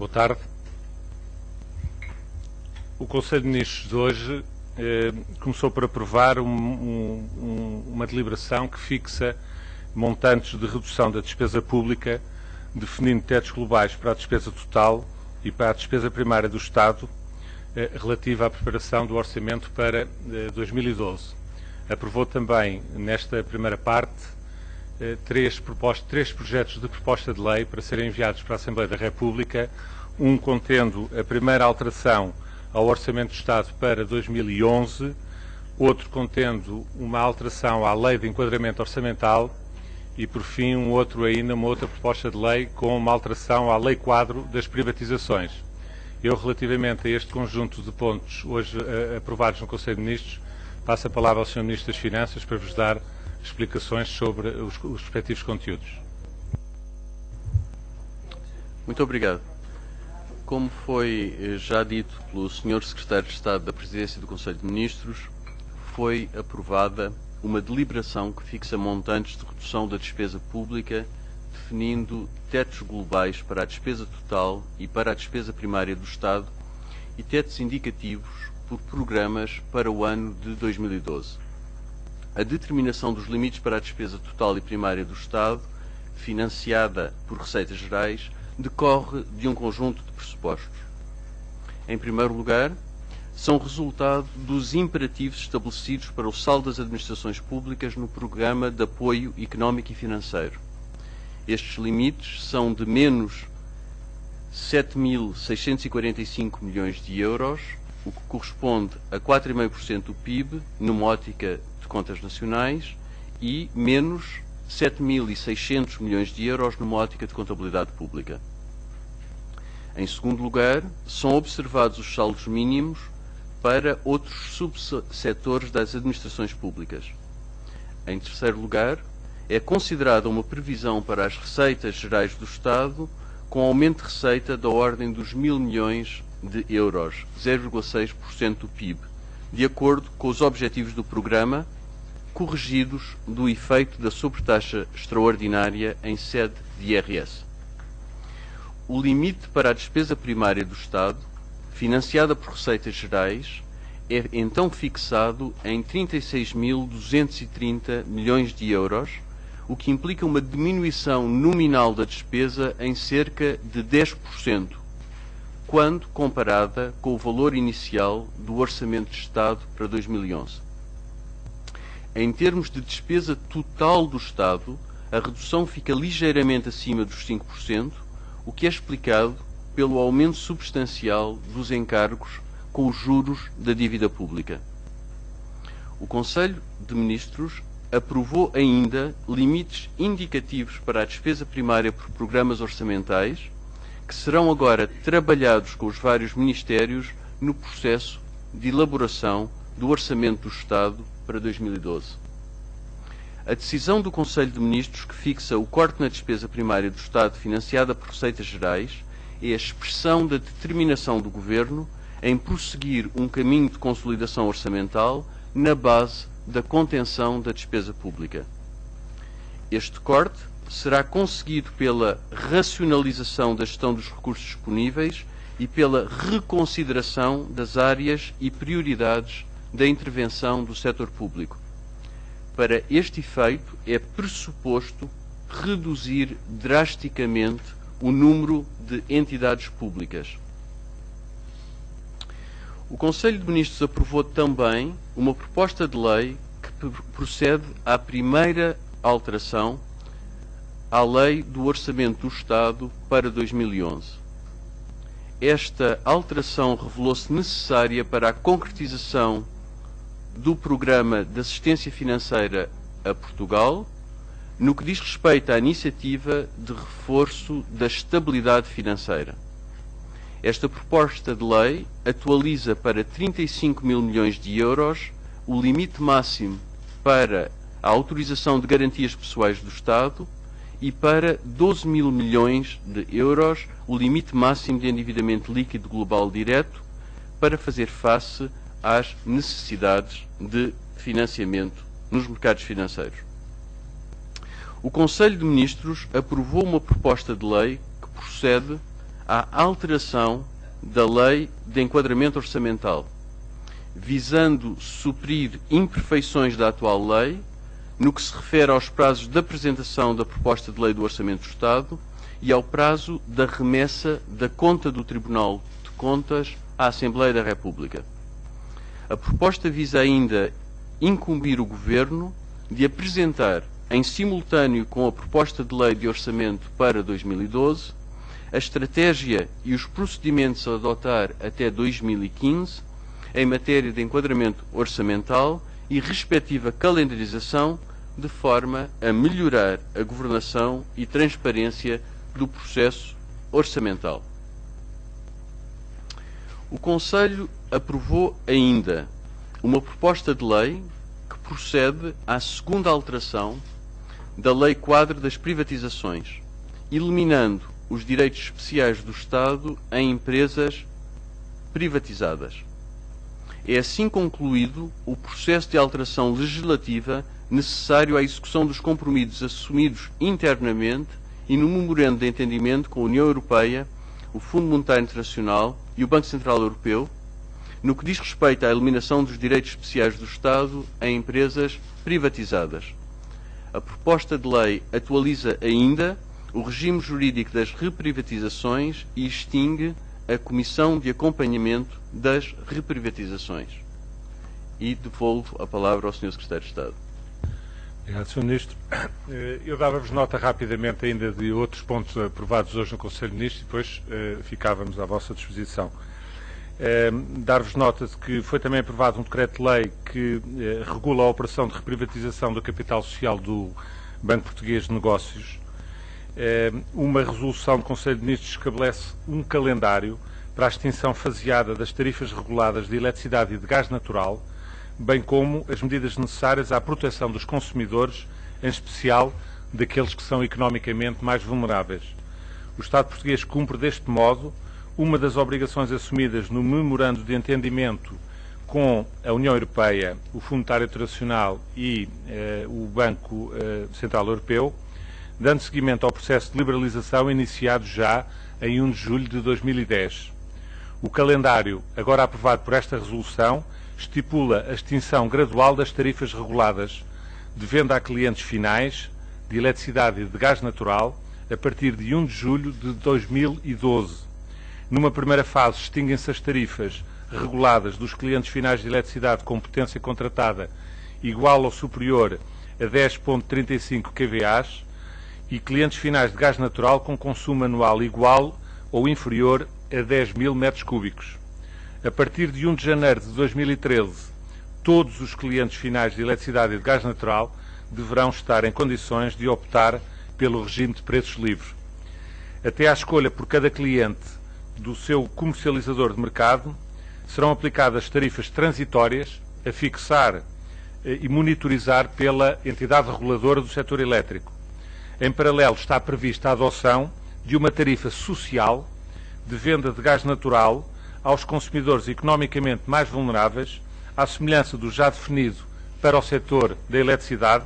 Boa tarde. O Conselho de Ministros de hoje começou por aprovar uma deliberação que fixa montantes de redução da despesa pública, definindo tetos globais para a despesa total e para a despesa primária do Estado relativa à preparação do orçamento para 2012. Aprovou também, nesta primeira parte, três projetos de proposta de lei para serem enviados para a Assembleia da República, um contendo a primeira alteração ao Orçamento do Estado para 2011, outro contendo uma alteração à Lei de Enquadramento Orçamental e, por fim, uma outra proposta de lei com uma alteração à Lei Quadro das Privatizações. Eu, relativamente a este conjunto de pontos hoje aprovados no Conselho de Ministros, passo a palavra ao Sr. Ministro das Finanças para vos dar explicações sobre os respectivos conteúdos. Muito obrigado. Como foi já dito pelo Sr. Secretário de Estado da Presidência do Conselho de Ministros, foi aprovada uma deliberação que fixa montantes de redução da despesa pública, definindo tetos globais para a despesa total e para a despesa primária do Estado e tetos indicativos por programas para o ano de 2012. A determinação dos limites para a despesa total e primária do Estado, financiada por receitas gerais, decorre de um conjunto de pressupostos. Em primeiro lugar, são resultado dos imperativos estabelecidos para o saldo das administrações públicas no Programa de Apoio Económico e Financeiro. Estes limites são de menos 7.645 milhões de euros, o que corresponde a 4,5% do PIB, numa ótica de contas nacionais, e menos 7.600 milhões de euros numa ótica de contabilidade pública. Em segundo lugar, são observados os saldos mínimos para outros subsetores das administrações públicas. Em terceiro lugar, é considerada uma previsão para as receitas gerais do Estado com aumento de receita da ordem dos 1.000 milhões de euros, 0,6% do PIB, de acordo com os objetivos do programa, corrigidos do efeito da sobretaxa extraordinária em sede de IRS. O limite para a despesa primária do Estado, financiada por receitas gerais, é então fixado em 36.230 milhões de euros, o que implica uma diminuição nominal da despesa em cerca de 10%, quando comparada com o valor inicial do Orçamento de Estado para 2011. Em termos de despesa total do Estado, a redução fica ligeiramente acima dos 5%, o que é explicado pelo aumento substancial dos encargos com os juros da dívida pública. O Conselho de Ministros aprovou ainda limites indicativos para a despesa primária por programas orçamentais, que serão agora trabalhados com os vários ministérios no processo de elaboração do Orçamento do Estado para 2012. A decisão do Conselho de Ministros que fixa o corte na despesa primária do Estado financiada por receitas gerais é a expressão da determinação do Governo em prosseguir um caminho de consolidação orçamental na base da contenção da despesa pública. Este corte será conseguido pela racionalização da gestão dos recursos disponíveis e pela reconsideração das áreas e prioridades da intervenção do setor público. Para este efeito, é pressuposto reduzir drasticamente o número de entidades públicas. O Conselho de Ministros aprovou também uma proposta de lei que procede à primeira alteração à Lei do Orçamento do Estado para 2011. Esta alteração revelou-se necessária para a concretização do Programa de Assistência Financeira a Portugal, no que diz respeito à iniciativa de reforço da estabilidade financeira. Esta proposta de lei atualiza para 35.000 milhões de euros o limite máximo para a autorização de garantias pessoais do Estado e para 12.000 milhões de euros o limite máximo de endividamento líquido global direto para fazer face às necessidades de financiamento nos mercados financeiros. O Conselho de Ministros aprovou uma proposta de lei que procede à alteração da Lei de Enquadramento Orçamental, visando suprir imperfeições da atual lei no que se refere aos prazos de apresentação da proposta de lei do Orçamento do Estado e ao prazo da remessa da conta do Tribunal de Contas à Assembleia da República. A proposta visa ainda incumbir o Governo de apresentar, em simultâneo com a proposta de lei de orçamento para 2012, a estratégia e os procedimentos a adotar até 2015 em matéria de enquadramento orçamental e respectiva calendarização, de forma a melhorar a governação e transparência do processo orçamental. O Conselho aprovou ainda uma proposta de lei que procede à segunda alteração da Lei Quadro das Privatizações, eliminando os direitos especiais do Estado em empresas privatizadas. É assim concluído o processo de alteração legislativa necessário à execução dos compromissos assumidos internamente e no memorando de entendimento com a União Europeia, o Fundo Monetário Internacional e o Banco Central Europeu, no que diz respeito à eliminação dos direitos especiais do Estado em empresas privatizadas. A proposta de lei atualiza ainda o regime jurídico das reprivatizações e extingue a Comissão de Acompanhamento das Reprivatizações. E devolvo a palavra ao Sr. Secretário de Estado. Obrigado, Sr. Ministro. Eu dava-vos nota rapidamente ainda de outros pontos aprovados hoje no Conselho de Ministros e depois ficávamos à vossa disposição. Dar-vos nota de que foi também aprovado um decreto-lei que regula a operação de reprivatização do capital social do Banco Português de Negócios. Uma resolução do Conselho de Ministros estabelece um calendário para a extinção faseada das tarifas reguladas de eletricidade e de gás natural, bem como as medidas necessárias à proteção dos consumidores, em especial daqueles que são economicamente mais vulneráveis. O Estado português cumpre deste modo uma das obrigações assumidas no Memorando de Entendimento com a União Europeia, o Fundo Monetário Internacional e o Banco Central Europeu, dando seguimento ao processo de liberalização iniciado já em 1 de julho de 2010. O calendário, agora aprovado por esta resolução, estipula a extinção gradual das tarifas reguladas de venda a clientes finais de eletricidade e de gás natural a partir de 1 de julho de 2012. Numa primeira fase, extinguem-se as tarifas reguladas dos clientes finais de eletricidade com potência contratada igual ou superior a 10,35 kVA e clientes finais de gás natural com consumo anual igual ou inferior a 10 mil metros cúbicos. A partir de 1 de janeiro de 2013, todos os clientes finais de eletricidade e de gás natural deverão estar em condições de optar pelo regime de preços livres. Até à escolha por cada cliente do seu comercializador de mercado, serão aplicadas tarifas transitórias a fixar e monitorizar pela entidade reguladora do setor elétrico. Em paralelo, está prevista a adoção de uma tarifa social de venda de gás natural aos consumidores economicamente mais vulneráveis, à semelhança do já definido para o setor da eletricidade,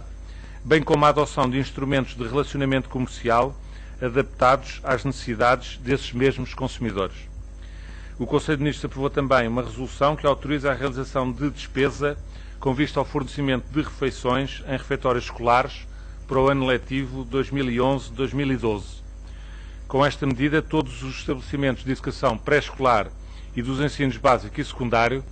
bem como a adoção de instrumentos de relacionamento comercial adaptados às necessidades desses mesmos consumidores. O Conselho de Ministros aprovou também uma resolução que autoriza a realização de despesa com vista ao fornecimento de refeições em refeitórios escolares para o ano letivo 2011-2012. Com esta medida, todos os estabelecimentos de educação pré-escolar e dos ensinos básico e secundário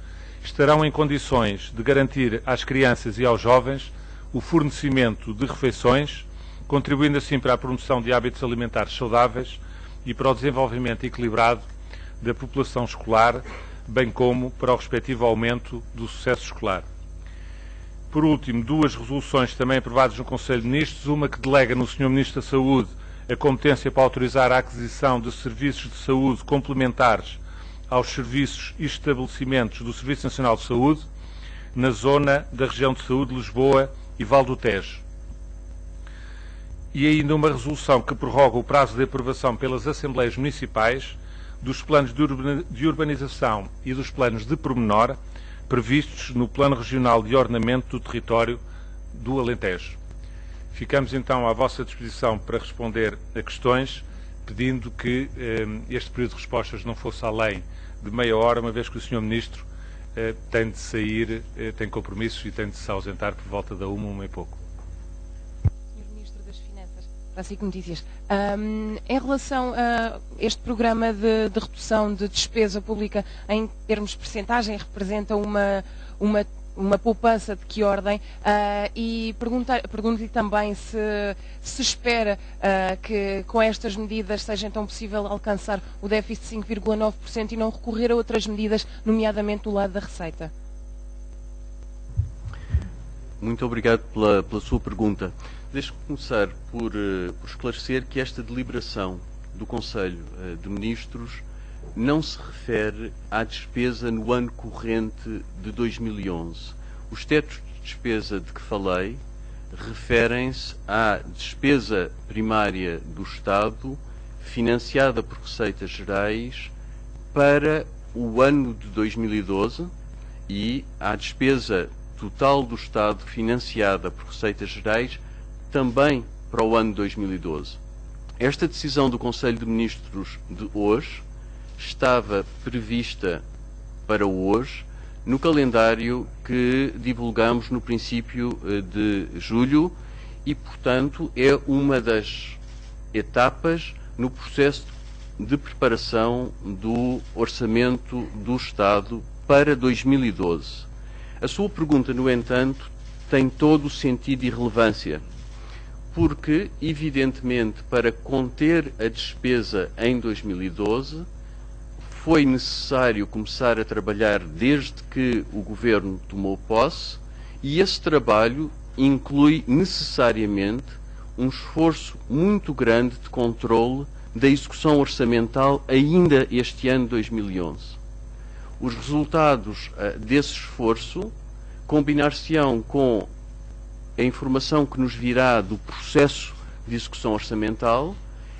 estarão em condições de garantir às crianças e aos jovens o fornecimento de refeições, contribuindo assim para a promoção de hábitos alimentares saudáveis e para o desenvolvimento equilibrado da população escolar, bem como para o respectivo aumento do sucesso escolar. Por último, duas resoluções também aprovadas no Conselho de Ministros, uma que delega no Sr. Ministro da Saúde a competência para autorizar a aquisição de serviços de saúde complementares aos serviços e estabelecimentos do Serviço Nacional de Saúde, na zona da região de saúde de Lisboa e Val do Tejo. E ainda uma resolução que prorroga o prazo de aprovação pelas Assembleias Municipais dos planos de urbanização e dos planos de pormenor previstos no Plano Regional de Ordenamento do Território do Alentejo. Ficamos então à vossa disposição para responder a questões, pedindo que este período de respostas não fosse além de meia hora, uma vez que o Sr. Ministro tem de sair, tem compromissos e tem de se ausentar por volta da 1 e pouco. Sr. Ministro das Finanças, para a SIC Notícias, em relação a este programa de redução de despesa pública, em termos de percentagem, representa uma poupança de que ordem? E pergunto-lhe também se espera que com estas medidas seja então possível alcançar o déficit de 5,9% e não recorrer a outras medidas, nomeadamente do lado da receita. Muito obrigado pela sua pergunta. Deixe-me começar por esclarecer que esta deliberação do Conselho de Ministros não se refere à despesa no ano corrente de 2011. Os tetos de despesa de que falei referem-se à despesa primária do Estado financiada por receitas gerais para o ano de 2012 e à despesa total do Estado financiada por receitas gerais também para o ano de 2012. Esta decisão do Conselho de Ministros de hoje estava prevista para hoje no calendário que divulgamos no princípio de julho e, portanto, é uma das etapas no processo de preparação do Orçamento do Estado para 2012. A sua pergunta, no entanto, tem todo o sentido e relevância, porque, evidentemente, para conter a despesa em 2012, foi necessário começar a trabalhar desde que o Governo tomou posse, e esse trabalho inclui necessariamente um esforço muito grande de controle da execução orçamental ainda este ano 2011. Os resultados desse esforço combinar-se-ão com a informação que nos virá do processo de execução orçamental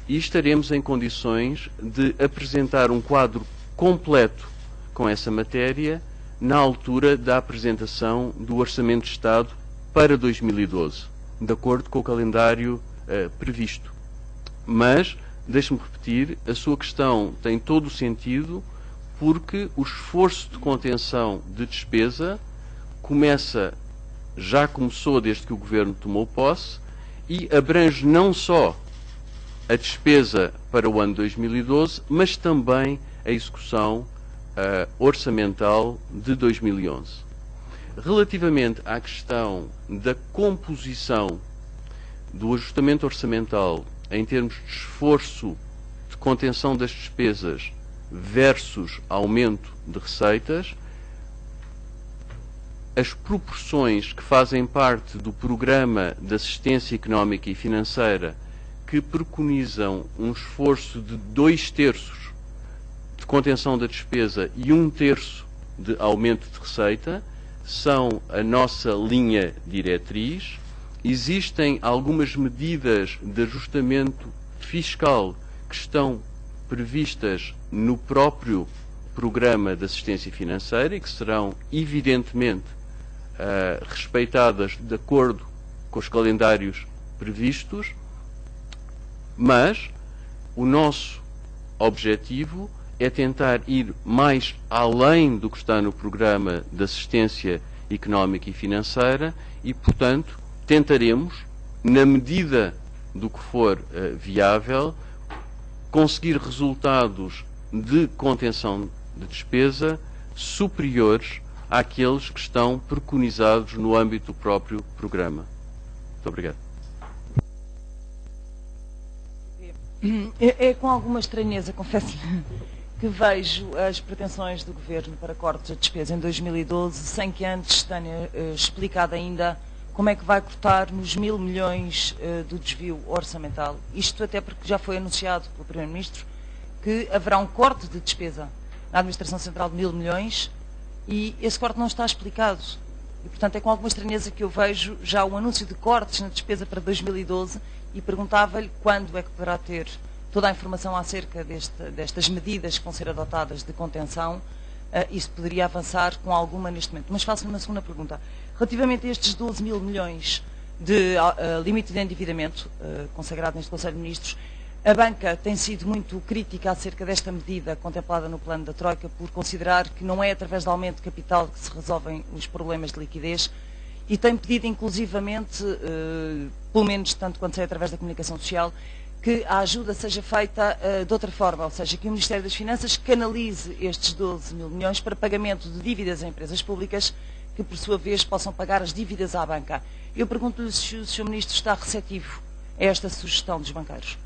e estaremos em condições de apresentar um quadro completo com essa matéria na altura da apresentação do Orçamento de Estado para 2012, de acordo com o calendário previsto. Mas, deixe-me repetir, a sua questão tem todo o sentido porque o esforço de contenção de despesa já começou desde que o Governo tomou posse e abrange não só a despesa para o ano 2012, mas também a execução orçamental de 2011. Relativamente à questão da composição do ajustamento orçamental em termos de esforço de contenção das despesas versus aumento de receitas, as proporções que fazem parte do Programa de Assistência Económica e Financeira que preconizam um esforço de 2/3 de contenção da despesa e 1/3 de aumento de receita são a nossa linha diretriz. Existem algumas medidas de ajustamento fiscal que estão previstas no próprio Programa de Assistência Financeira e que serão, evidentemente, respeitadas de acordo com os calendários previstos, mas o nosso objetivo é tentar ir mais além do que está no Programa de Assistência Económica e Financeira e, portanto, tentaremos, na medida do que for viável, conseguir resultados de contenção de despesa superiores àqueles que estão preconizados no âmbito do próprio programa. Muito obrigado. É com alguma estranheza, confesso, que vejo as pretensões do Governo para cortes de despesa em 2012, sem que antes tenha explicado ainda como é que vai cortar nos 1.000 milhões do desvio orçamental. Isto até porque já foi anunciado pelo Primeiro-Ministro que haverá um corte de despesa na Administração Central de 1.000 milhões e esse corte não está explicado. E, portanto, é com alguma estranheza que eu vejo já o anúncio de cortes na despesa para 2012 e perguntava-lhe quando é que poderá ter toda a informação acerca destas medidas que vão ser adotadas de contenção e se poderia avançar com alguma neste momento. Mas faço-lhe uma segunda pergunta. Relativamente a estes 12.000 milhões de limite de endividamento consagrado neste Conselho de Ministros, A banca tem sido muito crítica acerca desta medida contemplada no plano da Troika por considerar que não é através do aumento de capital que se resolvem os problemas de liquidez e tem pedido inclusivamente, pelo menos tanto quanto sei através da comunicação social, que a ajuda seja feita de outra forma, ou seja, que o Ministério das Finanças canalize estes 12 mil milhões para pagamento de dívidas a empresas públicas que, por sua vez, possam pagar as dívidas à banca. Eu pergunto-lhe se o Sr. Ministro está receptivo a esta sugestão dos banqueiros.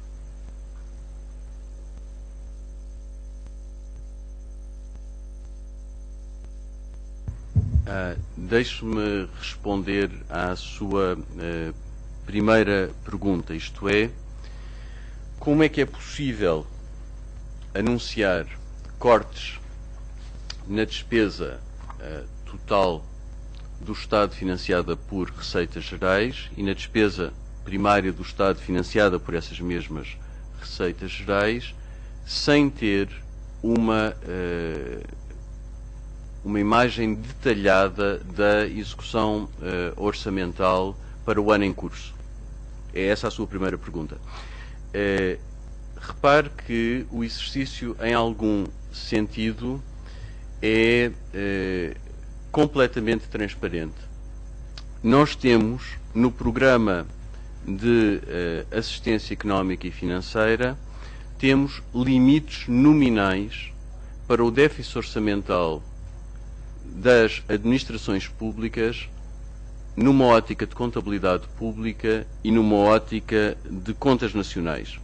Deixe-me responder à sua primeira pergunta, isto é, como é que é possível anunciar cortes na despesa total do Estado financiada por receitas gerais e na despesa primária do Estado financiada por essas mesmas receitas gerais, sem ter uma imagem detalhada da execução orçamental para o ano em curso? É essa a sua primeira pergunta. Repare que o exercício, em algum sentido, é completamente transparente. Nós temos, no programa de assistência económica e financeira, temos limites nominais para o déficit orçamental das administrações públicas numa ótica de contabilidade pública e numa ótica de contas nacionais.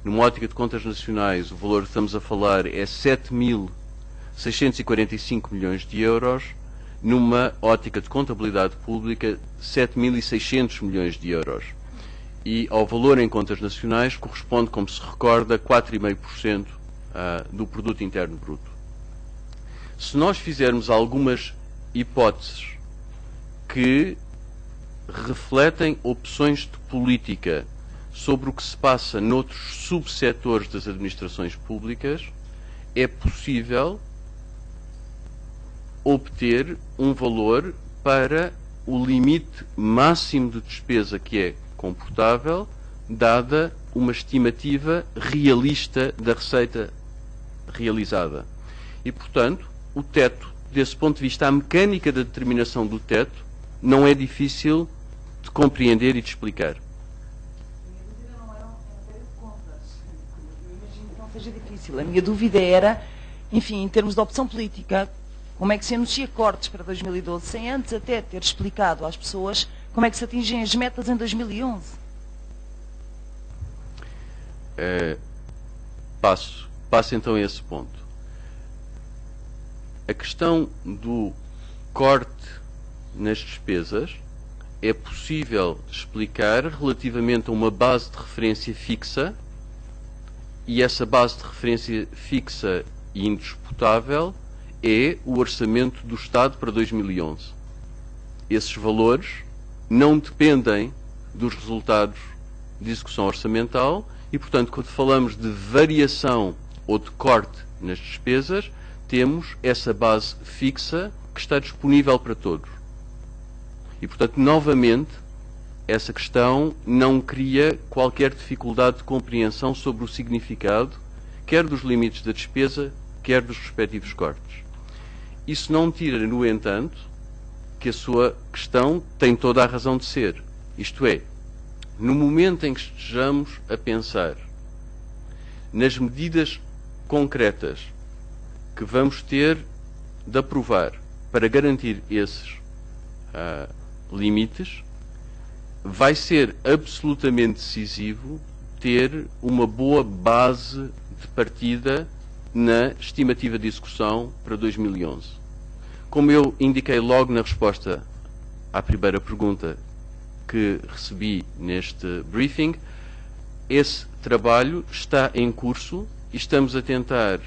Numa ótica de contas nacionais, o valor que estamos a falar é 7.645 milhões de euros, numa ótica de contabilidade pública, 7.600 milhões de euros. E ao valor em contas nacionais corresponde, como se recorda, 4,5% do produto interno bruto. Se nós fizermos algumas hipóteses que refletem opções de política sobre o que se passa noutros subsetores das administrações públicas, é possível obter um valor para o limite máximo de despesa que é comportável, dada uma estimativa realista da receita realizada. E, portanto, o teto, desse ponto de vista, a mecânica da determinação do teto não é difícil de compreender e de explicar. A minha dúvida não era matéria de contas. Eu imagino que não seja difícil. A minha dúvida era, enfim, em termos de opção política, como é que se anuncia cortes para 2012, sem antes até ter explicado às pessoas como é que se atingem as metas em 2011? Passo então a esse ponto. A questão do corte nas despesas é possível explicar relativamente a uma base de referência fixa, e essa base de referência fixa e indisputável é o orçamento do Estado para 2011. Esses valores não dependem dos resultados de execução orçamental e, portanto, quando falamos de variação ou de corte nas despesas, temos essa base fixa que está disponível para todos. E, portanto, novamente, essa questão não cria qualquer dificuldade de compreensão sobre o significado, quer dos limites da despesa, quer dos respectivos cortes. Isso não tira, no entanto, que a sua questão tem toda a razão de ser. Isto é, no momento em que estejamos a pensar nas medidas concretas que vamos ter de aprovar para garantir esses limites, vai ser absolutamente decisivo ter uma boa base de partida na estimativa de execução para 2011. Como eu indiquei logo na resposta à primeira pergunta que recebi neste briefing, esse trabalho está em curso e estamos a tentar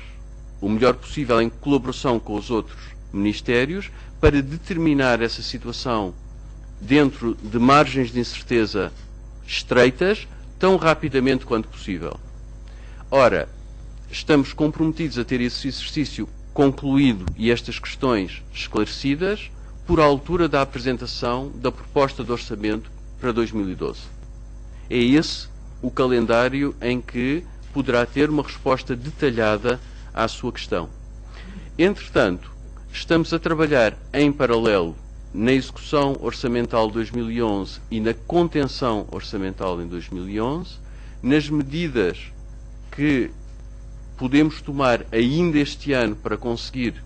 o melhor possível, em colaboração com os outros ministérios, para determinar essa situação dentro de margens de incerteza estreitas, tão rapidamente quanto possível. Ora, estamos comprometidos a ter esse exercício concluído e estas questões esclarecidas por a altura da apresentação da proposta de orçamento para 2012. É esse o calendário em que poderá ter uma resposta detalhada à sua questão. Entretanto, estamos a trabalhar em paralelo na execução orçamental de 2011 e na contenção orçamental em 2011, nas medidas que podemos tomar ainda este ano para conseguir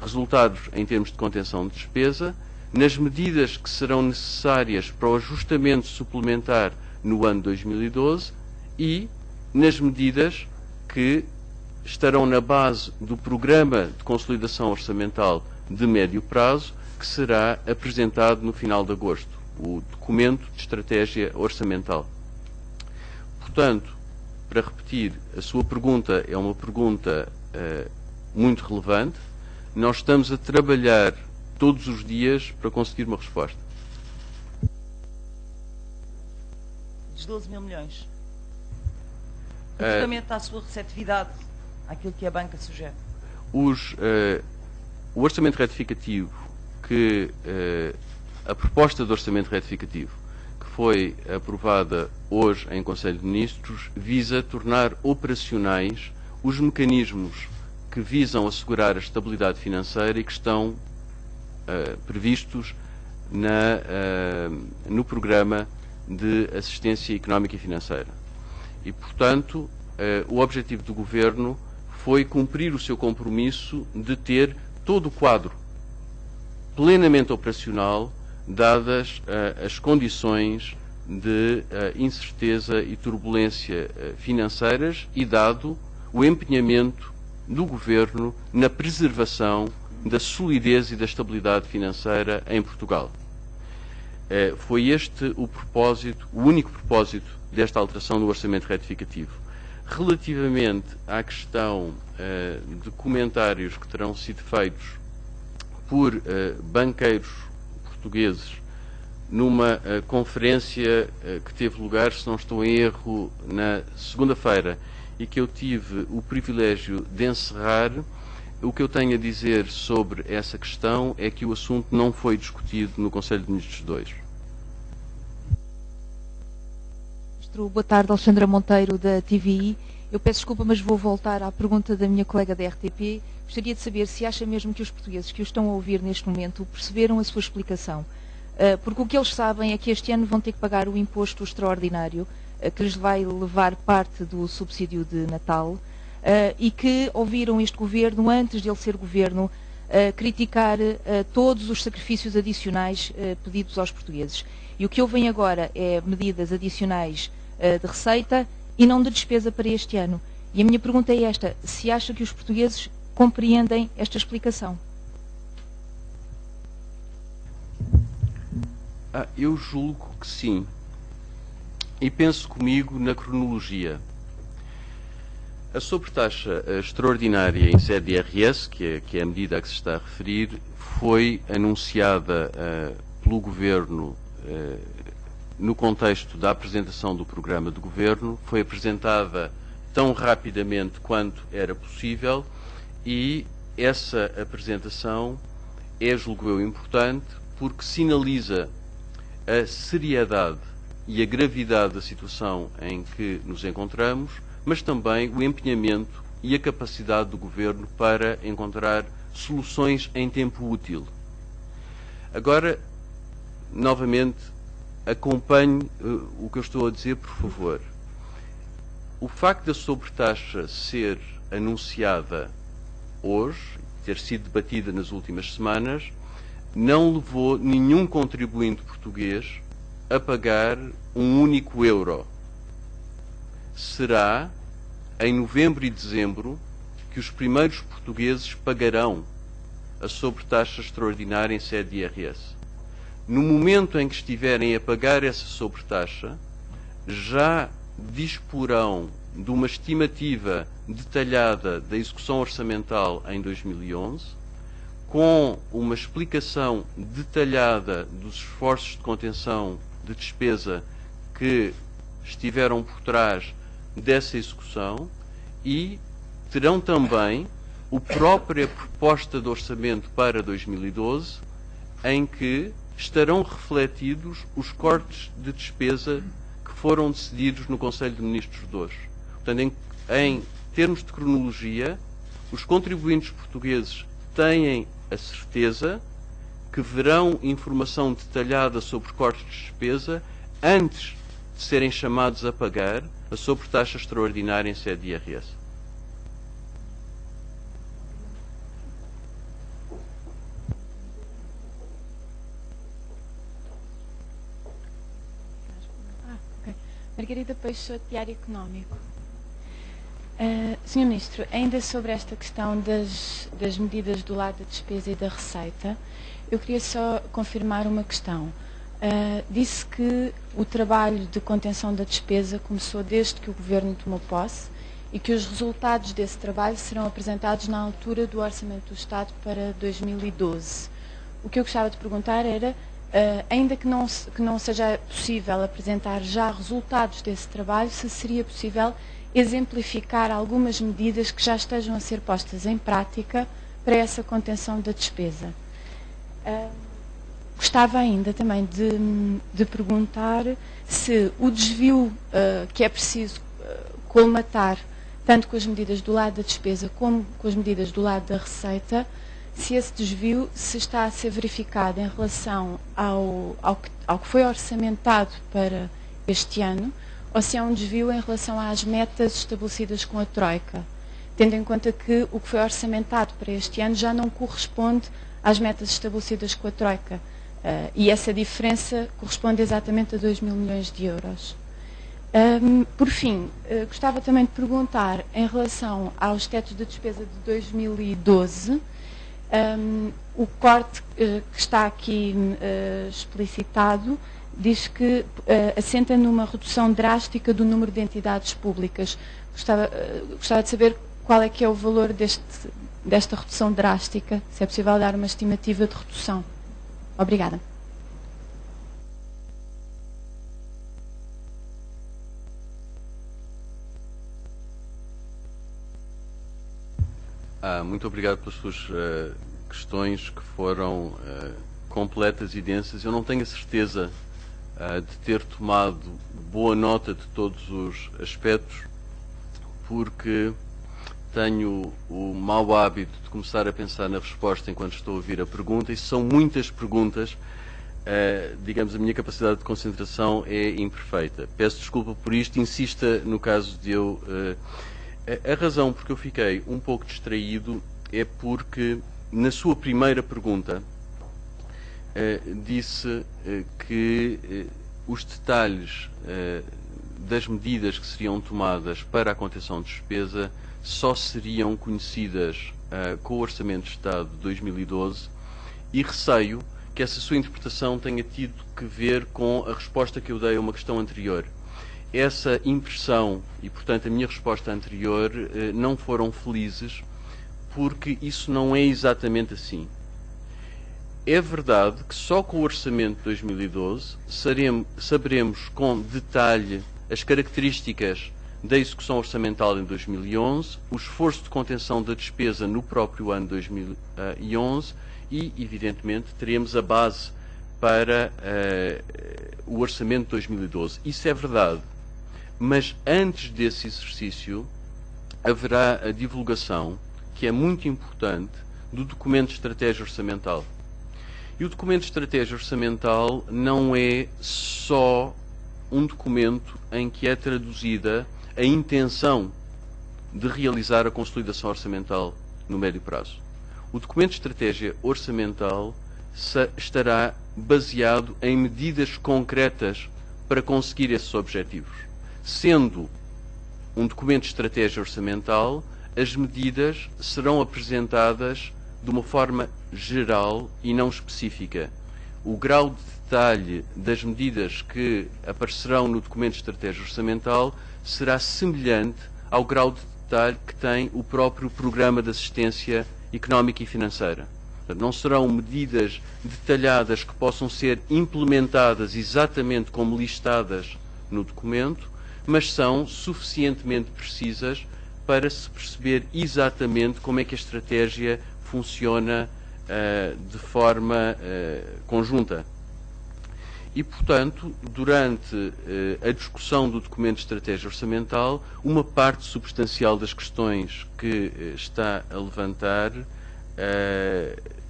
resultados em termos de contenção de despesa, nas medidas que serão necessárias para o ajustamento suplementar no ano 2012 e nas medidas que estarão na base do Programa de Consolidação Orçamental de médio prazo, que será apresentado no final de agosto, o documento de estratégia orçamental. Portanto, para repetir, a sua pergunta é uma pergunta muito relevante. Nós estamos a trabalhar todos os dias para conseguir uma resposta. Dos 12 mil milhões. Relativamente à sua receptividade àquilo que a banca sugere. O orçamento retificativo, a proposta de orçamento retificativo que foi aprovada hoje em Conselho de Ministros visa tornar operacionais os mecanismos que visam assegurar a estabilidade financeira e que estão previstos no Programa de Assistência Económica e Financeira. E, portanto, o objetivo do Governo foi cumprir o seu compromisso de ter todo o quadro plenamente operacional, dadas as condições de incerteza e turbulência financeiras e dado o empenhamento do Governo na preservação da solidez e da estabilidade financeira em Portugal. Foi este o único propósito desta alteração do orçamento retificativo. Relativamente à questão de comentários que terão sido feitos por banqueiros portugueses numa conferência que teve lugar, se não estou em erro, na segunda-feira e que eu tive o privilégio de encerrar, o que eu tenho a dizer sobre essa questão é que o assunto não foi discutido no Conselho de Ministros 2. Boa tarde, Alexandra Monteiro, da TVI. Eu peço desculpa, mas vou voltar à pergunta da minha colega da RTP. Gostaria de saber se acha mesmo que os portugueses que o estão a ouvir neste momento perceberam a sua explicação. Porque o que eles sabem é que este ano vão ter que pagar o imposto extraordinário, que lhes vai levar parte do subsídio de Natal, e que ouviram este governo, antes de ele ser governo, criticar todos os sacrifícios adicionais pedidos aos portugueses. E o que ouvem agora é medidas adicionais de receita e não de despesa para este ano. E a minha pergunta é esta: se acha que os portugueses compreendem esta explicação? Eu julgo que sim. E penso comigo na cronologia. A sobretaxa extraordinária em sede de IRS, que é a medida a que se está a referir, foi anunciada pelo Governo no contexto da apresentação do programa de Governo, foi apresentada tão rapidamente quanto era possível e essa apresentação é, julgo eu, importante porque sinaliza a seriedade e a gravidade da situação em que nos encontramos, mas também o empenhamento e a capacidade do Governo para encontrar soluções em tempo útil. Agora, novamente, acompanhe o que eu estou a dizer, por favor. O facto da sobretaxa ser anunciada hoje, ter sido debatida nas últimas semanas, não levou nenhum contribuinte português a pagar um único euro. Será em novembro e dezembro que os primeiros portugueses pagarão a sobretaxa extraordinária em sede de IRS. No momento em que estiverem a pagar essa sobretaxa, já disporão de uma estimativa detalhada da execução orçamental em 2011, com uma explicação detalhada dos esforços de contenção de despesa que estiveram por trás dessa execução e terão também a própria proposta de orçamento para 2012, em que estarão refletidos os cortes de despesa que foram decididos no Conselho de Ministros de hoje. Portanto, em termos de cronologia, os contribuintes portugueses têm a certeza que verão informação detalhada sobre cortes de despesa antes de serem chamados a pagar a sobretaxa extraordinária em sede de IRS. Margarida Peixoto, Diário Económico. Sr. Ministro, ainda sobre esta questão das medidas do lado da despesa e da receita, eu queria só confirmar uma questão. Disse que o trabalho de contenção da despesa começou desde que o Governo tomou posse e que os resultados desse trabalho serão apresentados na altura do Orçamento do Estado para 2012. O que eu gostava de perguntar era, ainda que não seja possível apresentar já resultados desse trabalho, se seria possível exemplificar algumas medidas que já estejam a ser postas em prática para essa contenção da despesa. Gostava ainda também de perguntar se o desvio que é preciso colmatar, tanto com as medidas do lado da despesa como com as medidas do lado da receita, se esse desvio se está a ser verificado em relação ao que foi orçamentado para este ano, ou se é um desvio em relação às metas estabelecidas com a Troika, tendo em conta que o que foi orçamentado para este ano já não corresponde às metas estabelecidas com a Troika, e essa diferença corresponde exatamente a 2 mil milhões de euros. Por fim, gostava também de perguntar, em relação aos tetos de despesa de 2012, o corte que está aqui explicitado diz que assenta numa redução drástica do número de entidades públicas. Gostava de saber qual é que é o valor desta redução drástica, se é possível dar uma estimativa de redução. Obrigada. Muito obrigado pelas suas questões, que foram completas e densas. Eu não tenho a certeza de ter tomado boa nota de todos os aspectos, porque tenho o mau hábito de começar a pensar na resposta enquanto estou a ouvir a pergunta, e são muitas perguntas, digamos, a minha capacidade de concentração é imperfeita. Peço desculpa por isto, insista no caso de eu... A razão por que eu fiquei um pouco distraído é porque, na sua primeira pergunta, disse que os detalhes das medidas que seriam tomadas para a contenção de despesa só seriam conhecidas com o Orçamento de Estado de 2012, e receio que essa sua interpretação tenha tido que ver com a resposta que eu dei a uma questão anterior. Essa impressão e, portanto, a minha resposta anterior não foram felizes, porque isso não é exatamente assim. É verdade que só com o Orçamento de 2012 saberemos com detalhe as características da execução orçamental em 2011, o esforço de contenção da despesa no próprio ano 2011 e, evidentemente, teremos a base para o Orçamento de 2012. Isso é verdade. Mas antes desse exercício haverá a divulgação, que é muito importante, do documento de estratégia orçamental. E o documento de estratégia orçamental não é só um documento em que é traduzida a intenção de realizar a consolidação orçamental no médio prazo. O documento de estratégia orçamental estará baseado em medidas concretas para conseguir esses objetivos. Sendo um documento de estratégia orçamental, as medidas serão apresentadas de uma forma geral e não específica. O grau de detalhe das medidas que aparecerão no documento de estratégia orçamental será semelhante ao grau de detalhe que tem o próprio Programa de Assistência Económica e Financeira. Portanto, não serão medidas detalhadas que possam ser implementadas exatamente como listadas no documento, mas são suficientemente precisas para se perceber exatamente como é que a estratégia funciona de forma conjunta. E, portanto, durante a discussão do documento de estratégia orçamental, uma parte substancial das questões que está a levantar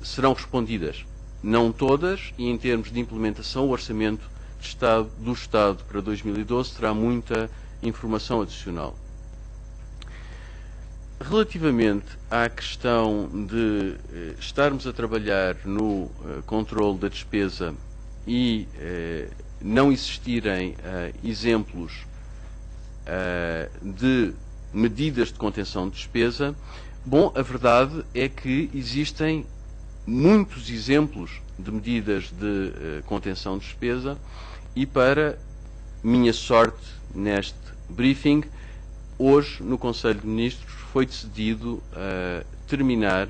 serão respondidas. Não todas, e em termos de implementação, o Orçamento do Estado para 2012 terá muita informação adicional. Relativamente à questão de estarmos a trabalhar no controle da despesa e não existirem exemplos de medidas de contenção de despesa, bom, a verdade é que existem muitos exemplos de medidas de contenção de despesa e, para minha sorte neste briefing, hoje no Conselho de Ministros foi decidido terminar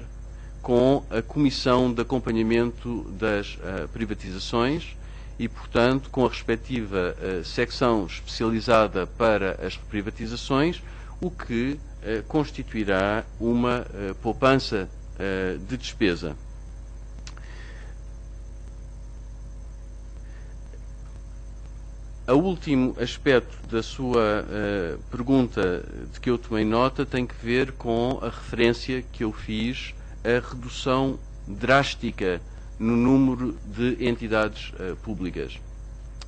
com a Comissão de Acompanhamento das Privatizações e, portanto, com a respectiva secção especializada para as privatizações, o que constituirá uma poupança de despesa. O último aspecto da sua pergunta de que eu tomei nota tem que ver com a referência que eu fiz à redução drástica no número de entidades públicas.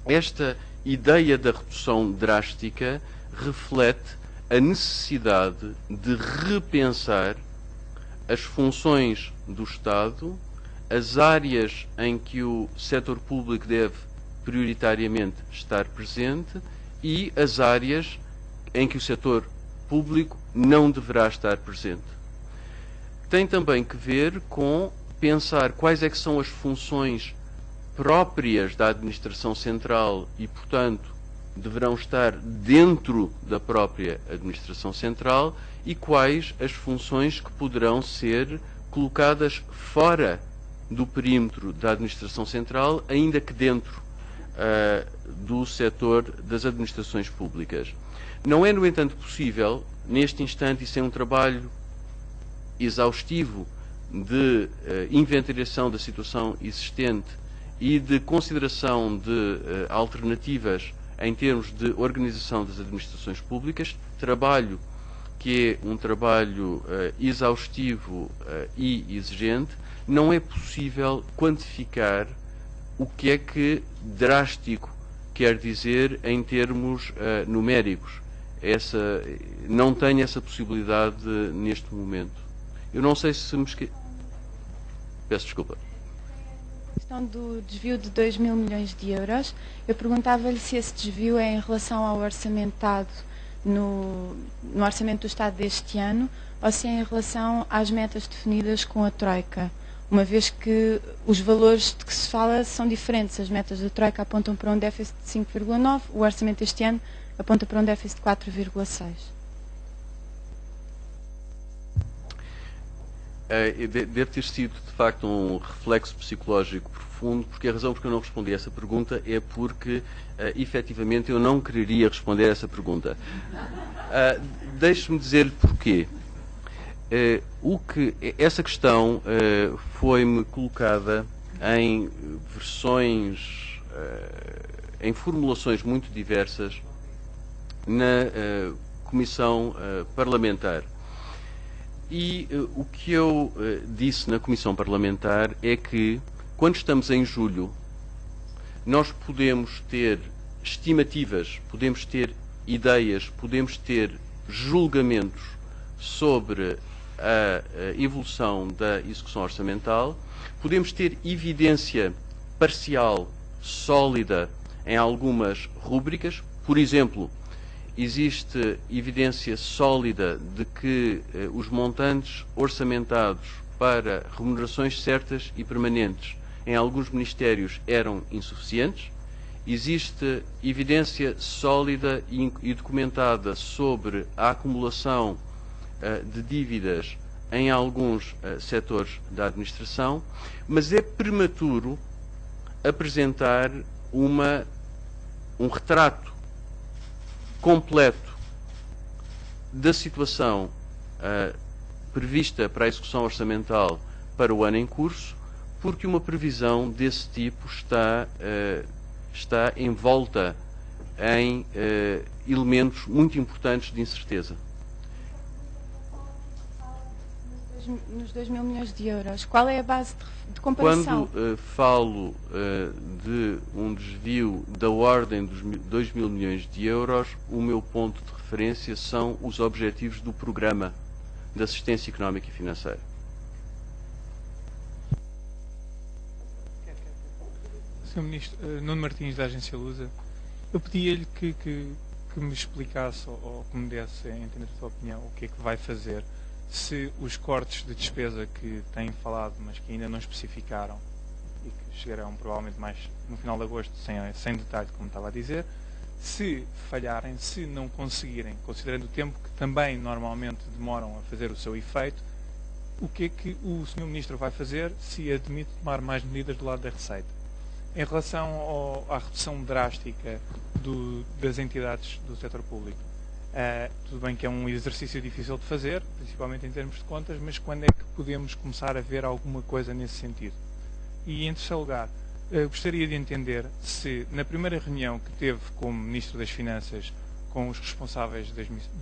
Esta ideia da redução drástica reflete a necessidade de repensar as funções do Estado, as áreas em que o setor público deve prioritariamente estar presente e as áreas em que o setor público não deverá estar presente. Tem também que ver com pensar quais é que são as funções próprias da administração central e, portanto, deverão estar dentro da própria administração central e quais as funções que poderão ser colocadas fora do perímetro da administração central, ainda que dentro do setor das administrações públicas. Não é, no entanto, possível, neste instante, e sem um trabalho exaustivo de inventariação da situação existente e de consideração de alternativas em termos de organização das administrações públicas, trabalho que é um trabalho exaustivo e exigente, não é possível quantificar o que é que drástico quer dizer em termos numéricos. Não tenho essa possibilidade neste momento. Eu não sei se me esqueci. Peço desculpa. A questão do desvio de 2 mil milhões de euros, eu perguntava-lhe se esse desvio é em relação ao orçamentado no Orçamento do Estado deste ano ou se é em relação às metas definidas com a Troika, uma vez que os valores de que se fala são diferentes. As metas da Troika apontam para um déficit de 5,9, o orçamento deste ano aponta para um déficit de 4,6. Deve ter sido, de facto, um reflexo psicológico profundo, porque a razão por que eu não respondi a essa pergunta é porque, efetivamente, eu não quereria responder a essa pergunta. Deixe-me dizer-lhe porquê. Essa questão foi-me colocada em versões, em formulações muito diversas na Comissão Parlamentar. E o que eu disse na Comissão Parlamentar é que, quando estamos em julho, nós podemos ter estimativas, podemos ter ideias, podemos ter julgamentos sobre a evolução da execução orçamental, podemos ter evidência parcial, sólida, em algumas rúbricas. Por exemplo, existe evidência sólida de que os montantes orçamentados para remunerações certas e permanentes em alguns ministérios eram insuficientes. Existe evidência sólida e documentada sobre a acumulação de dívidas em alguns setores da administração, mas é prematuro apresentar um retrato completo da situação prevista para a execução orçamental para o ano em curso, porque uma previsão desse tipo está está envolta em elementos muito importantes de incerteza. Nos 2 mil milhões de euros, qual é a base de comparação? Quando falo de um desvio da ordem dos 2 mil milhões de euros, o meu ponto de referência são os objetivos do Programa de Assistência Económica e Financeira. Sr. Ministro, Nuno Martins, da Agência Lusa, eu pedia-lhe que me explicasse ou que me desse a entender a sua opinião o que é que vai fazer se os cortes de despesa que têm falado, mas que ainda não especificaram e que chegarão provavelmente mais no final de agosto, sem detalhe, como estava a dizer, se falharem, se não conseguirem, considerando o tempo que também normalmente demoram a fazer o seu efeito, o que é que o Sr. Ministro vai fazer se admite tomar mais medidas do lado da Receita? Em relação à redução drástica das entidades do setor público, tudo bem que é um exercício difícil de fazer, principalmente em termos de contas, mas quando é que podemos começar a ver alguma coisa nesse sentido? E, em terceiro lugar, gostaria de entender se, na primeira reunião que teve como Ministro das Finanças com os responsáveis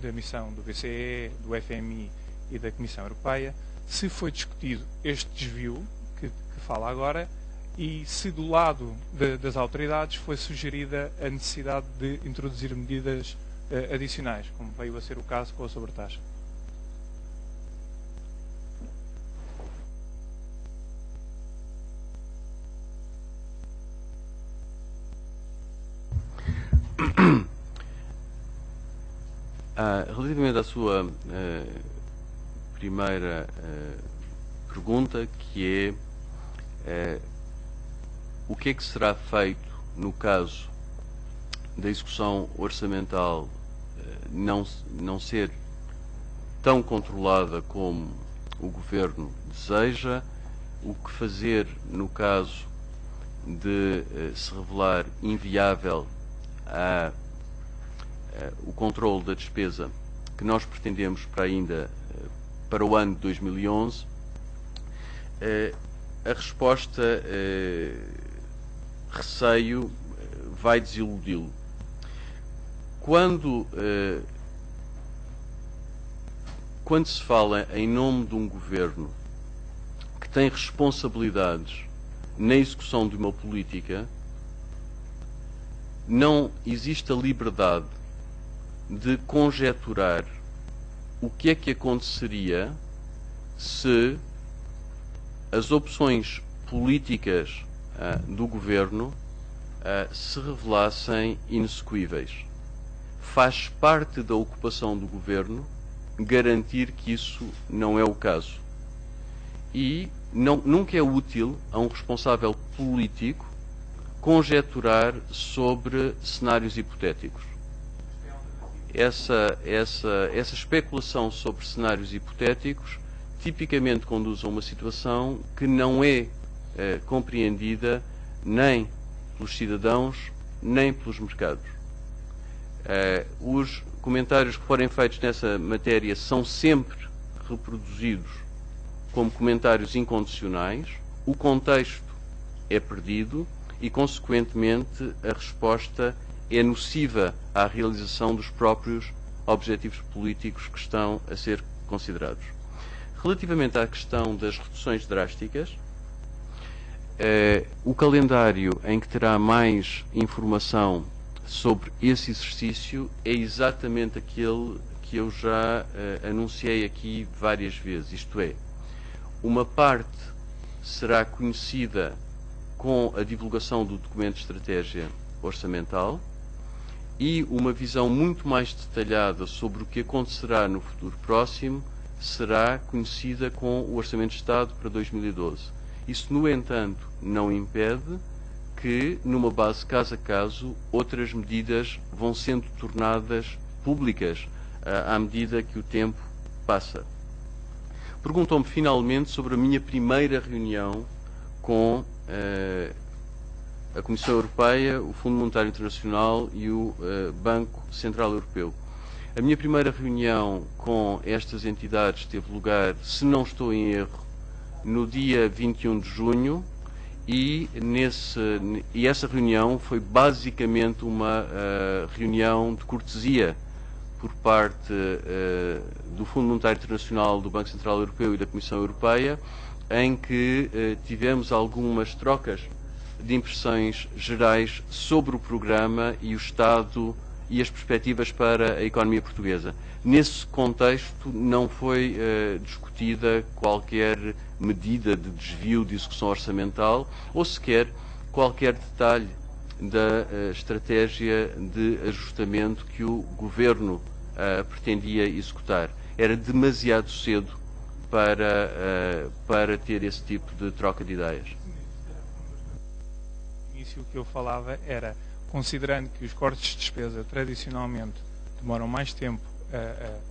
da missão do BCE, do FMI e da Comissão Europeia, se foi discutido este desvio que fala agora e se do lado das autoridades foi sugerida a necessidade de introduzir medidas adicionais, como veio a ser o caso com a sobretaxa. Relativamente à sua primeira pergunta, que é o que é que será feito no caso da execução orçamental não ser tão controlada como o Governo deseja, o que fazer no caso de se revelar inviável o controle da despesa que nós pretendemos para o ano de 2011. A resposta, receio, vai desiludi-lo. Quando se fala em nome de um governo que tem responsabilidades na execução de uma política, não existe a liberdade de conjeturar o que é que aconteceria se as opções políticas do governo se revelassem inexequíveis. Faz parte da ocupação do governo garantir que isso não é o caso. E nunca é útil a um responsável político conjeturar sobre cenários hipotéticos. Essa especulação sobre cenários hipotéticos tipicamente conduz a uma situação que não é compreendida nem pelos cidadãos, nem pelos mercados. Os comentários que forem feitos nessa matéria são sempre reproduzidos como comentários incondicionais, o contexto é perdido e, consequentemente, a resposta é nociva à realização dos próprios objetivos políticos que estão a ser considerados. Relativamente à questão das reduções drásticas, o calendário em que terá mais informação sobre esse exercício é exatamente aquele que eu já anunciei aqui várias vezes, isto é, uma parte será conhecida com a divulgação do documento de estratégia orçamental e uma visão muito mais detalhada sobre o que acontecerá no futuro próximo será conhecida com o Orçamento de Estado para 2012. Isso, no entanto, não impede que, numa base caso a caso, outras medidas vão sendo tornadas públicas à medida que o tempo passa. Perguntou-me finalmente sobre a minha primeira reunião com a Comissão Europeia, o Fundo Monetário Internacional e o Banco Central Europeu. A minha primeira reunião com estas entidades teve lugar, se não estou em erro, no dia 21 de junho e essa reunião foi basicamente uma reunião de cortesia por parte do Fundo Monetário Internacional, do Banco Central Europeu e da Comissão Europeia, em que tivemos algumas trocas de impressões gerais sobre o programa e o estado e as perspectivas para a economia portuguesa. Nesse contexto não foi discutida qualquer medida de desvio de execução orçamental ou sequer qualquer detalhe da estratégia de ajustamento que o Governo pretendia executar. Era demasiado cedo para ter esse tipo de troca de ideias. No início o que eu falava era, considerando que os cortes de despesa tradicionalmente demoram mais tempo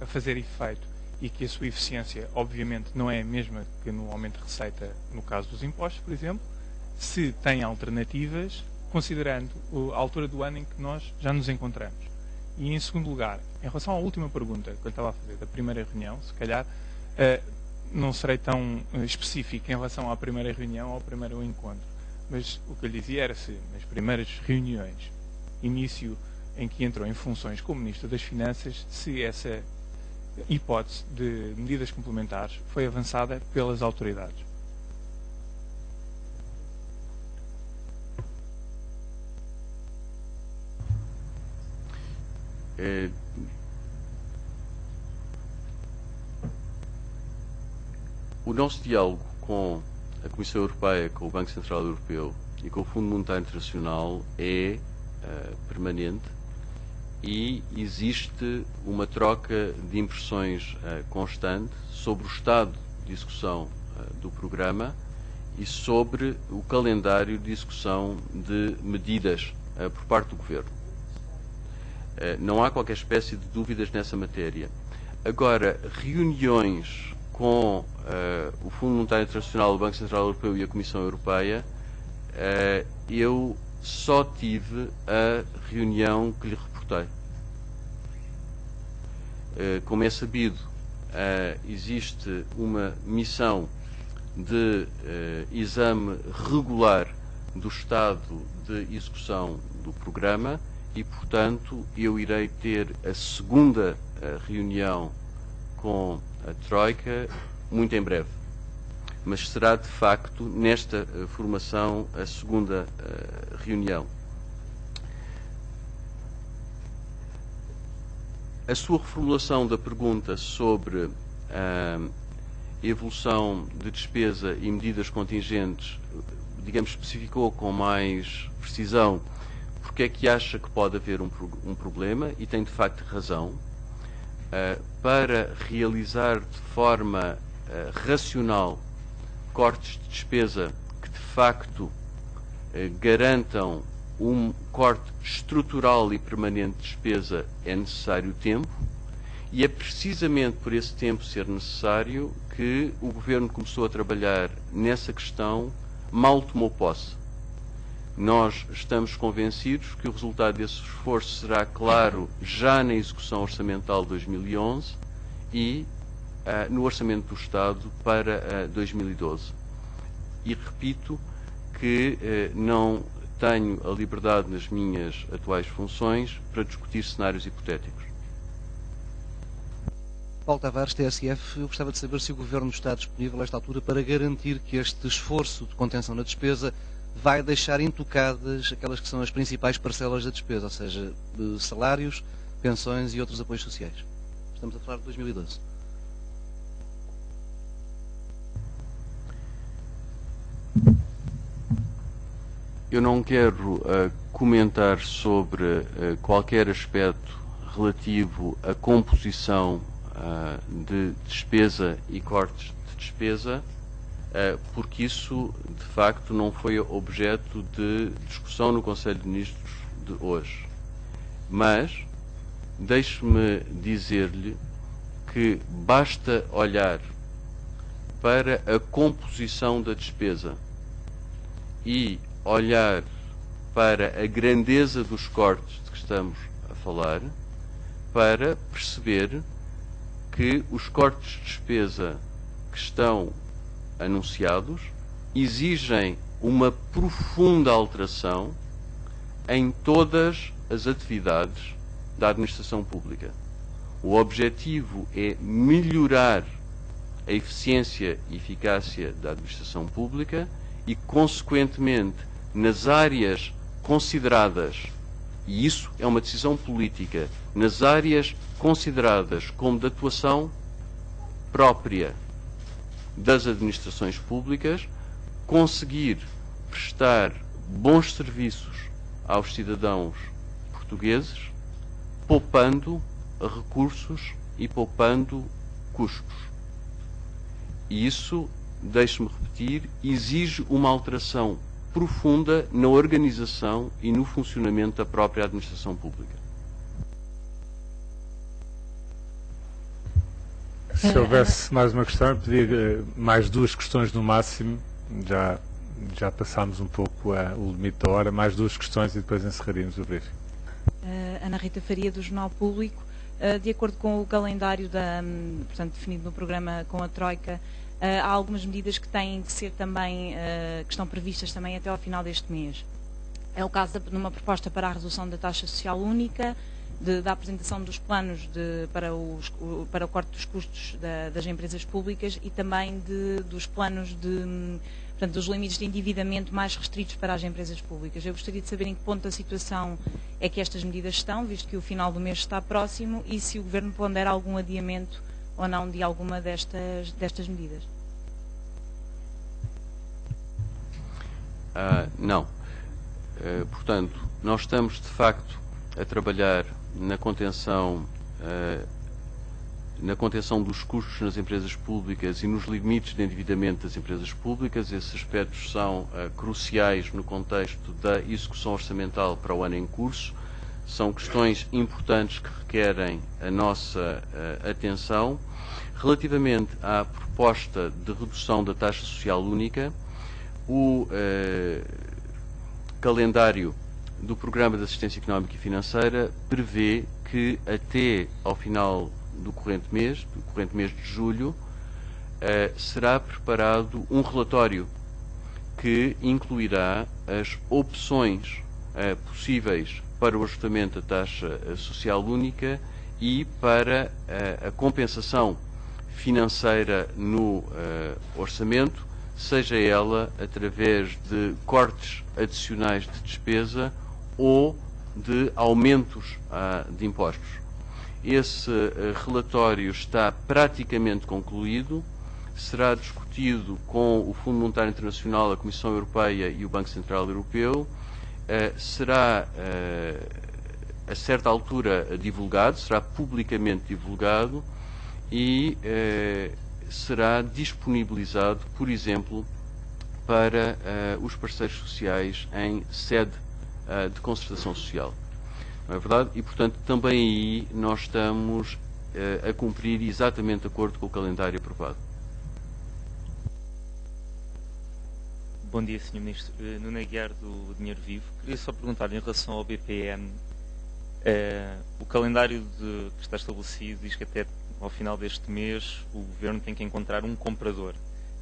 a fazer efeito e que a sua eficiência obviamente não é a mesma que no aumento de receita no caso dos impostos, por exemplo, se tem alternativas, considerando a altura do ano em que nós já nos encontramos. E em segundo lugar, em relação à última pergunta que eu estava a fazer da primeira reunião, se calhar não serei tão específico em relação à primeira reunião ou ao primeiro encontro, mas o que eu lhe dizia era se nas primeiras reuniões, início em que entrou em funções como Ministro das Finanças, se essa hipótese de medidas complementares foi avançada pelas autoridades. O nosso diálogo com a Comissão Europeia, com o Banco Central Europeu e com o Fundo Monetário Internacional é permanente e existe uma troca de impressões constante sobre o estado de execução do programa e sobre o calendário de execução de medidas por parte do Governo. Não há qualquer espécie de dúvidas nessa matéria. Agora, reuniões com o Fundo Monetário Internacional, o Banco Central Europeu e a Comissão Europeia, eu só tive a reunião que lhe reportei. Como é sabido, existe uma missão de exame regular do estado de execução do programa e, portanto, eu irei ter a segunda reunião com a Troika muito em breve. Mas será, de facto, nesta formação a segunda reunião. A sua reformulação da pergunta sobre a evolução de despesa e medidas contingentes, digamos, especificou com mais precisão porque é que acha que pode haver um problema, e tem de facto razão, para realizar de forma racional cortes de despesa que de facto garantam um corte estrutural e permanente de despesa é necessário tempo, e é precisamente por esse tempo ser necessário que o Governo começou a trabalhar nessa questão mal tomou posse. Nós estamos convencidos que o resultado desse esforço será claro já na execução orçamental de 2011 e no Orçamento do Estado para 2012. E repito que não tenho a liberdade nas minhas atuais funções para discutir cenários hipotéticos. Paulo Tavares, TSF, eu gostava de saber se o Governo está disponível a esta altura para garantir que este esforço de contenção na despesa vai deixar intocadas aquelas que são as principais parcelas da despesa, ou seja, salários, pensões e outros apoios sociais. Estamos a falar de 2012. Eu não quero comentar sobre qualquer aspecto relativo à composição de despesa e cortes de despesa, porque isso, de facto, não foi objeto de discussão no Conselho de Ministros de hoje. Mas, deixe-me dizer-lhe que basta olhar para a composição da despesa e olhar para a grandeza dos cortes de que estamos a falar para perceber que os cortes de despesa que estão anunciados exigem uma profunda alteração em todas as atividades da administração pública. O objetivo é melhorar a eficiência e eficácia da administração pública e, consequentemente, nas áreas consideradas, e isso é uma decisão política, nas áreas consideradas como de atuação própria das administrações públicas, conseguir prestar bons serviços aos cidadãos portugueses, poupando recursos e poupando custos. E isso, deixe-me repetir, exige uma alteração profunda na organização e no funcionamento da própria administração pública. Se houvesse mais uma questão, eu pedia mais duas questões no máximo. Já passámos um pouco o limite da hora. Mais duas questões e depois encerraríamos o briefing. Ana Rita Faria, do Jornal Público. De acordo com o calendário portanto, definido no programa com a Troika, há algumas medidas que têm que ser também, que estão previstas também até ao final deste mês. É o caso de uma proposta para a redução da taxa social única, da apresentação dos planos para o corte dos custos das empresas públicas e também dos planos portanto, dos limites de endividamento mais restritos para as empresas públicas. Eu gostaria de saber em que ponto da situação é que estas medidas estão, visto que o final do mês está próximo, e se o Governo pondera algum adiamento ou não de alguma destas medidas. Não. Portanto, nós estamos de facto a trabalhar na contenção dos custos nas empresas públicas e nos limites de endividamento das empresas públicas. Esses aspectos são cruciais no contexto da execução orçamental para o ano em curso. São questões importantes que requerem a nossa atenção. Relativamente à proposta de redução da taxa social única, o calendário do Programa de Assistência Económica e Financeira prevê que até ao final do corrente mês de julho, será preparado um relatório que incluirá as opções possíveis para o ajustamento da taxa social única e para a compensação financeira no orçamento, seja ela através de cortes adicionais de despesa ou de aumentos de impostos. Esse relatório está praticamente concluído, será discutido com o Fundo Monetário Internacional, a Comissão Europeia e o Banco Central Europeu, será a certa altura divulgado, será publicamente divulgado e será disponibilizado, por exemplo, para os parceiros sociais em sede de concertação social. Não é verdade? E, portanto, também aí nós estamos a cumprir exatamente de acordo com o calendário aprovado. Bom dia, Sr. Ministro. Nuno Aguiar, do Dinheiro Vivo. Queria só perguntar em relação ao BPN. O calendário que está estabelecido diz que até ao final deste mês o Governo tem que encontrar um comprador.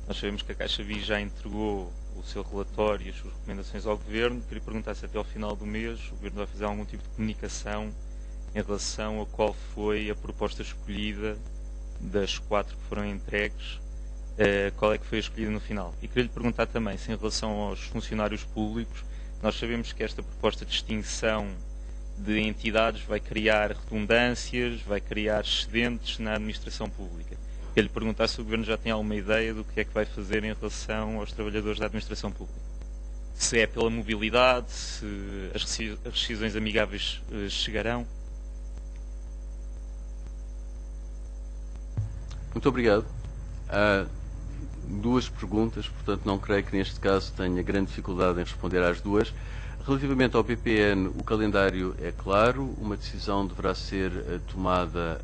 Nós sabemos que a Caixa BI já entregou o seu relatório e as suas recomendações ao Governo. Queria perguntar se até ao final do mês o Governo vai fazer algum tipo de comunicação em relação a qual foi a proposta escolhida das 4 que foram entregues, qual é que foi a escolhida no final. E queria lhe perguntar também se em relação aos funcionários públicos, nós sabemos que esta proposta de extinção de entidades vai criar redundâncias, vai criar excedentes na administração pública. Queria lhe perguntar se o Governo já tem alguma ideia do que é que vai fazer em relação aos trabalhadores da administração pública. Se é pela mobilidade, se as rescisões amigáveis chegarão. Muito obrigado. Há 2 perguntas, portanto não creio que neste caso tenha grande dificuldade em responder às 2. Relativamente ao BPN, o calendário é claro, uma decisão deverá ser tomada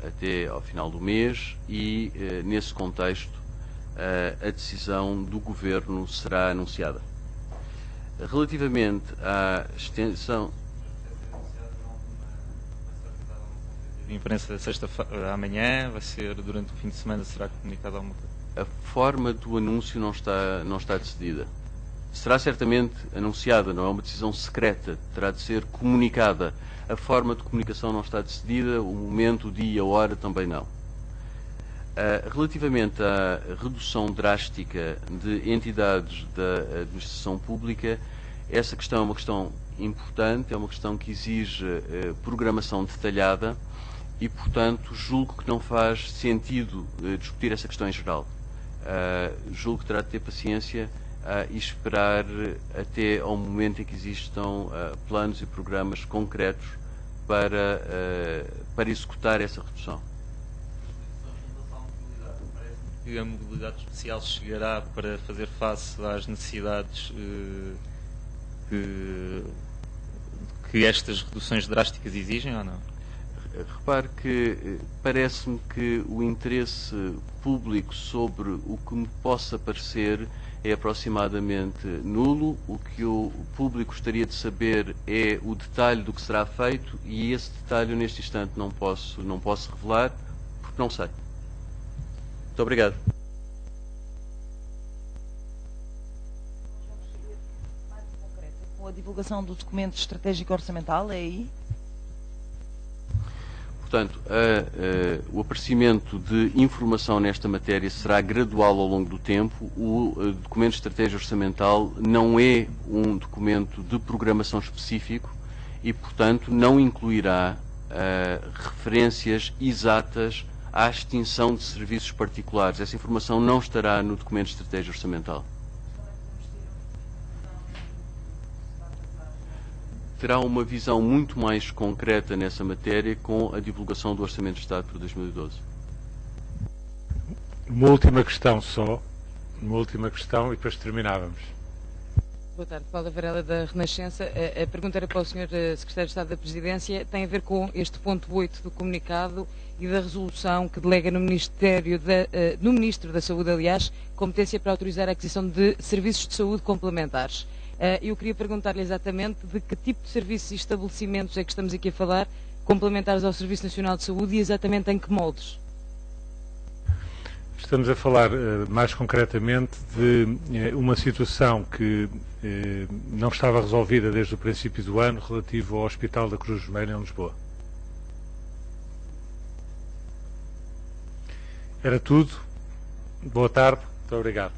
até ao final do mês e, nesse contexto, a decisão do Governo será anunciada. Relativamente à extensão... A imprensa sexta-feira, amanhã, vai ser durante o fim de semana, será comunicado alguma coisa? A forma do anúncio não está decidida. será certamente anunciada, não é uma decisão secreta, terá de ser comunicada. A forma de comunicação não está decidida, o momento, o dia, a hora também não. Relativamente à redução drástica de entidades da administração pública, essa questão é uma questão importante, é uma questão que exige programação detalhada e, portanto, julgo que não faz sentido discutir essa questão em geral. Julgo que terá de ter paciência e esperar até ao momento em que existam planos e programas concretos para executar essa redução. A mobilidade especial chegará para fazer face às necessidades que estas reduções drásticas exigem ou não? Repare que parece-me que o interesse público sobre o que me possa parecer é aproximadamente nulo. O que o público gostaria de saber é o detalhe do que será feito e esse detalhe eu neste instante não posso revelar porque não sei. Muito obrigado. Com a divulgação do documento estratégico orçamental, é aí? Portanto, o aparecimento de informação nesta matéria será gradual ao longo do tempo. O documento de estratégia orçamental não é um documento de programação específico e, portanto, não incluirá referências exatas à extinção de serviços particulares. Essa informação não estará no documento de estratégia orçamental. Terá uma visão muito mais concreta nessa matéria com a divulgação do Orçamento de Estado para 2012. Uma última questão e depois terminávamos. Boa tarde, Paula Varela da Renascença. A pergunta era para o Sr. Secretário de Estado da Presidência, tem a ver com este ponto 8 do comunicado e da resolução que delega no Ministro da Saúde, aliás, competência para autorizar a aquisição de serviços de saúde complementares. Eu queria perguntar-lhe exatamente de que tipo de serviços e estabelecimentos é que estamos aqui a falar, complementares ao Serviço Nacional de Saúde e exatamente em que moldes? Estamos a falar mais concretamente de uma situação que não estava resolvida desde o princípio do ano relativo ao Hospital da Cruz Vermelha em Lisboa. Era tudo. Boa tarde. Muito obrigado.